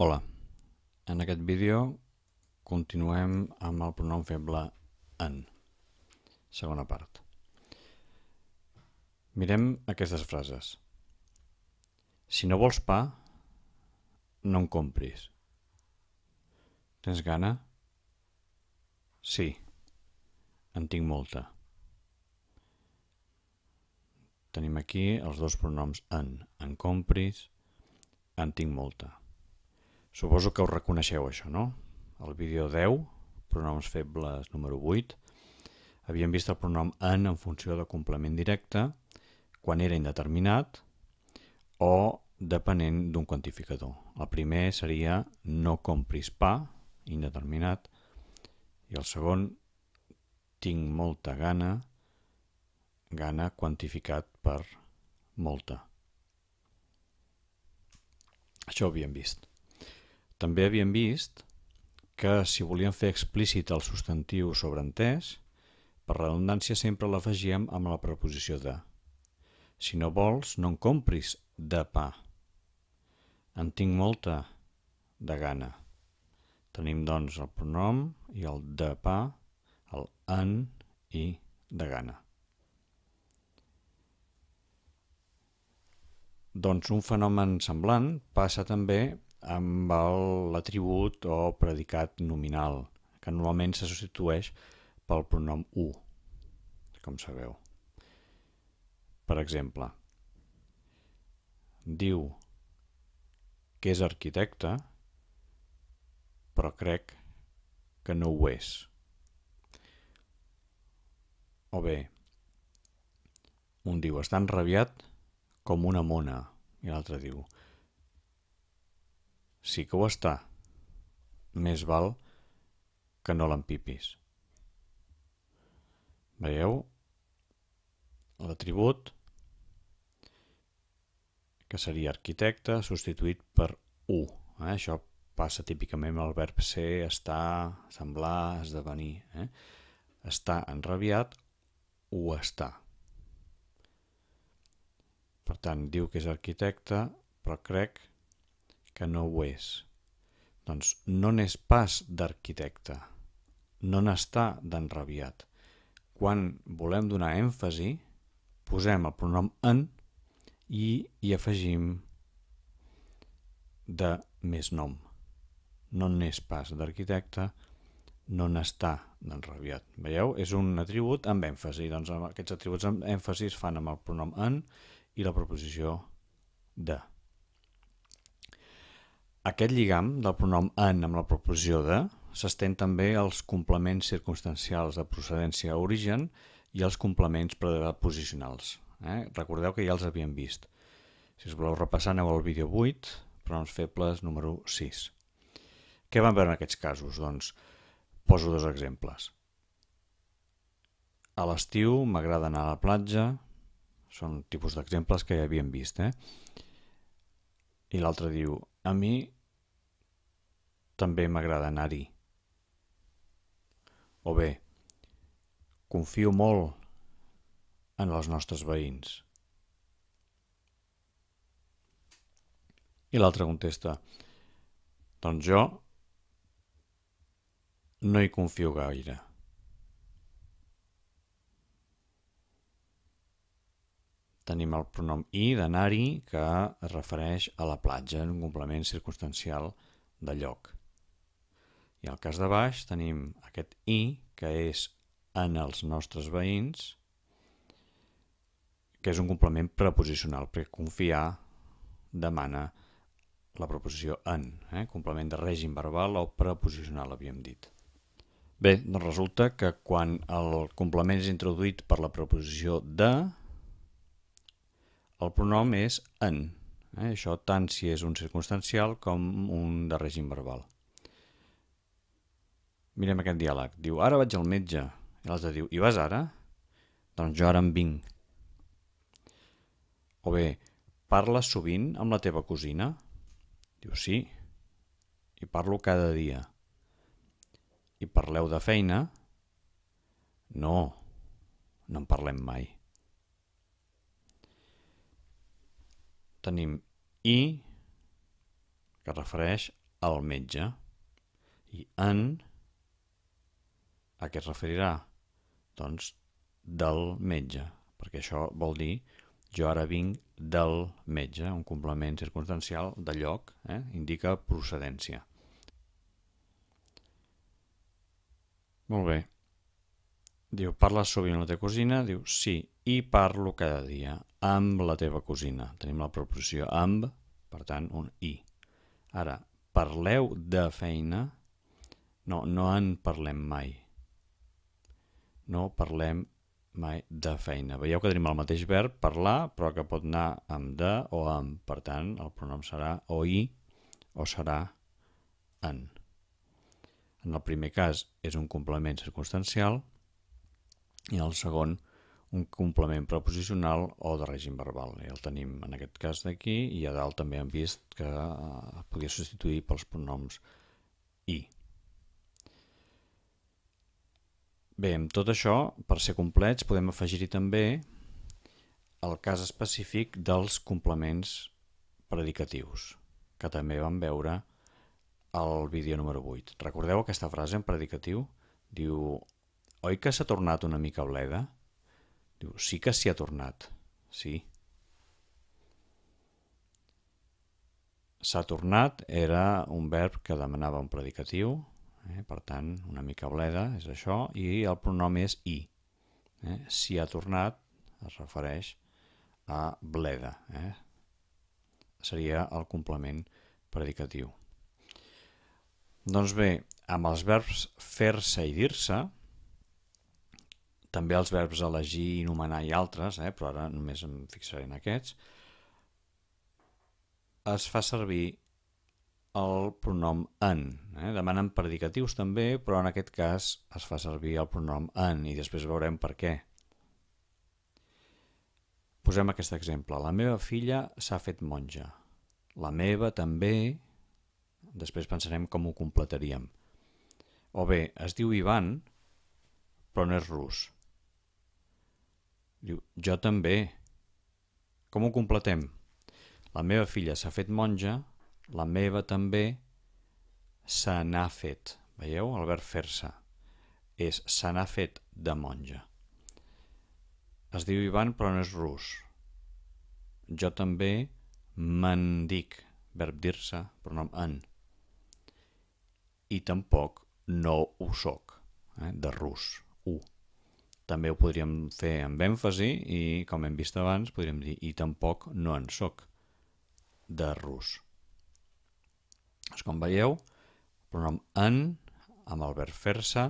Hola, en aquest vídeo continuem amb el pronom feble en, segona part. Mirem aquestes frases. Si no vols pa, no en compris. Tens gana? Sí, en tinc molta. Tenim aquí els dos pronoms en compris, en tinc molta. Suposo que us reconeixeu això, no? Al vídeo 10, pronoms febles número 8, havíem vist el pronom en funció de complement directe quan era indeterminat o depenent d'un quantificador. El primer seria no compris pa, indeterminat, i el segon tinc molta gana, gana quantificat per molta. Això ho havíem vist. També havíem vist que si volíem fer explícit el substantiu sobreentès, per redundància sempre l'afegíem amb la preposició de. Si no vols, no en compris de pa. En tinc molta de gana. Tenim doncs el pronom i el de pa, el en i de gana. Doncs un fenomen semblant passa també amb l'atribut o predicat nominal, que normalment se substitueix pel pronom u, com sabeu. Per exemple, diu que és arquitecte, però crec que no ho és. O bé, un diu està enrabiat com una mona, i l'altre diu sí que ho està, més val que no l'empipis. Veieu? L'atribut, que seria arquitecte, substituït per u. Això passa típicament amb el verb ser, estar, semblar, esdevenir. Està enrabiat, ho està. Per tant, diu que és arquitecte, però crec que no ho és. Doncs no n'és pas d'arquitecte, no n'està d'enrabiat. Quan volem donar èmfasi, posem el pronom en i hi afegim de més nom. No n'és pas d'arquitecte, no n'està d'enrabiat. Veieu? És un atribut amb èmfasi. Doncs aquests atributs amb èmfasi es fan amb el pronom en i la preposició de. Aquest lligam del pronom en amb la preposició de s'estén també als complements circumstancials de procedència a origen i als complements preposicionals. Recordeu que ja els havíem vist. Si us voleu repassar, aneu al vídeo 8, pronoms febles número 6. Què vam veure en aquests casos? Doncs poso dos exemples. A l'estiu m'agrada anar a la platja, són tipus d'exemples que ja havíem vist. I l'altre diu, a mi també m'agrada anar-hi. O bé, confio molt en els nostres veïns. I l'altre contesta, doncs jo no hi confio gaire. Tenim el pronom i d'anar-hi que es refereix a la platja en un complement circumstancial de lloc. I al cas de baix tenim aquest i que és en els nostres veïns, que és un complement preposicional, perquè confiar demana la preposició en, complement de règim verbal o preposicional, havíem dit. Bé, doncs resulta que quan el complement és introduït per la preposició de, el pronom és en. Això tant si és un circumstancial com un de règim verbal. Mirem aquest diàleg. Diu, ara vaig al metge. I l'altre diu, i vas ara? Doncs jo ara en vinc. O bé, parles sovint amb la teva cosina? Diu, sí, i parlo cada dia. I parleu de feina? No, no en parlem mai. Tenim i, que es refereix al metge. I en, a què es referirà? Doncs del metge, perquè això vol dir jo ara vinc del metge, un complement circumstancial de lloc, indica procedència. Molt bé. Diu, parles sovint amb la teva cosina? Diu, sí, i parlo cada dia amb la teva cosina. Tenim la preposició amb, per tant, un i. Ara, parleu de feina? No en parlem mai. No parlem mai de feina. Veieu que tenim el mateix verb, parlar, però que pot anar amb de o amb. Per tant, el pronom serà o i o serà en. En el primer cas és un complement circumstancial i en el segon un complement preposicional o de règim verbal. Ja el tenim en aquest cas d'aquí i a dalt també hem vist que podia substituir pels pronoms i. Bé, amb tot això, per ser complets, podem afegir-hi també el cas específic dels complements predicatius, que també vam veure al vídeo número 8. Recordeu aquesta frase en predicatiu? Diu, oi que s'ha tornat una mica bleda? Diu, sí que s'hi ha tornat, sí. S'ha tornat era un verb que demanava un predicatiu, per tant, una mica bleda és això, i el pronom és i. Si ha tornat es refereix a bleda. Seria el complement predicatiu. Doncs bé, amb els verbs fer-se i dir-se, també els verbs elegir, nomenar i altres, però ara només em fixaré en aquests, es fa servir el pronom en. Demanen predicatius també, però en aquest cas es fa servir el pronom en i després veurem per què. Posem aquest exemple. La meva filla s'ha fet monja. La meva també, després pensarem com ho completaríem. O bé, es diu Ivan, però no és rus. Diu, jo també. Com ho completem? La meva filla s'ha fet monja, la meva també se n'ha fet. Veieu? El verb fer-se. És se n'ha fet de monja. Es diu Ivan però no és rus. Jo també me'n dic. Verb dir-se, pronom en. I tampoc no ho soc. De rus. També ho podríem fer amb èmfasi i, com hem vist abans, podríem dir i tampoc no en soc. De rus. Com veieu, pronom en amb el verb fer-se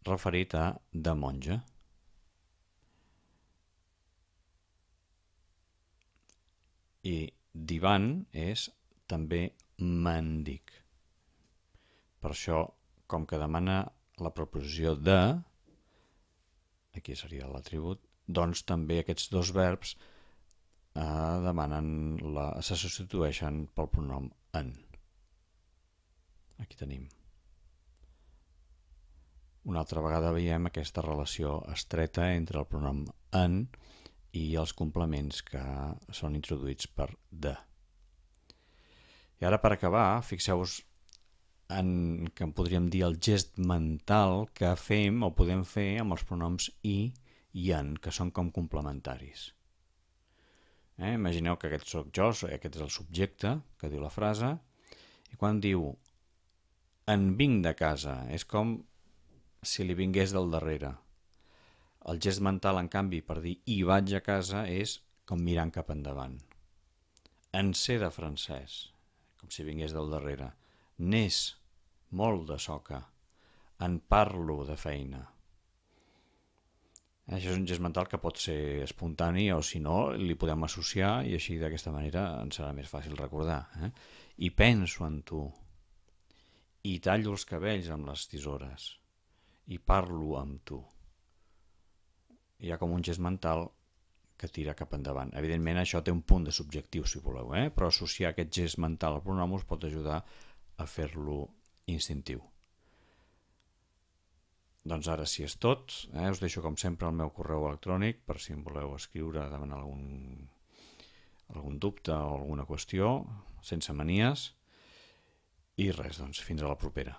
referit a de monja. I d'Ivan és també mendic. Per això, com que demana la preposició de, aquí seria l'atribut, doncs també aquests dos verbs se substitueixen pel pronom en. Aquí tenim. Una altra vegada veiem aquesta relació estreta entre el pronom en i els complements que són introduïts per de. I ara, per acabar, fixeu-vos en que en podríem dir el gest mental que fem o podem fer amb els pronoms i en, que són com complementaris. Imagineu que aquest soc jo, aquest és el subjecte que diu la frase, i quan diu en vinc de casa, és com si li vingués del darrere. El gest mental, en canvi, per dir i vaig a casa, és com mirant cap endavant. En sé de francès, com si vingués del darrere. N'és molt de soca. En parlo de feina. Això és un gest mental que pot ser espontani o, si no, li podem associar i així d'aquesta manera ens serà més fàcil recordar. I penso en tu. I tallo els cabells amb les tisores. I parlo amb tu. Hi ha com un gest mental que tira cap endavant. Evidentment, això té un punt de subjectiu, si voleu, però associar aquest gest mental al pronom us pot ajudar a fer-lo instintiu. Doncs ara sí és tot. Us deixo, com sempre, el meu correu electrònic per si em voleu escriure, demanar algun dubte o alguna qüestió, sense manies. I res, doncs, fins a la propera.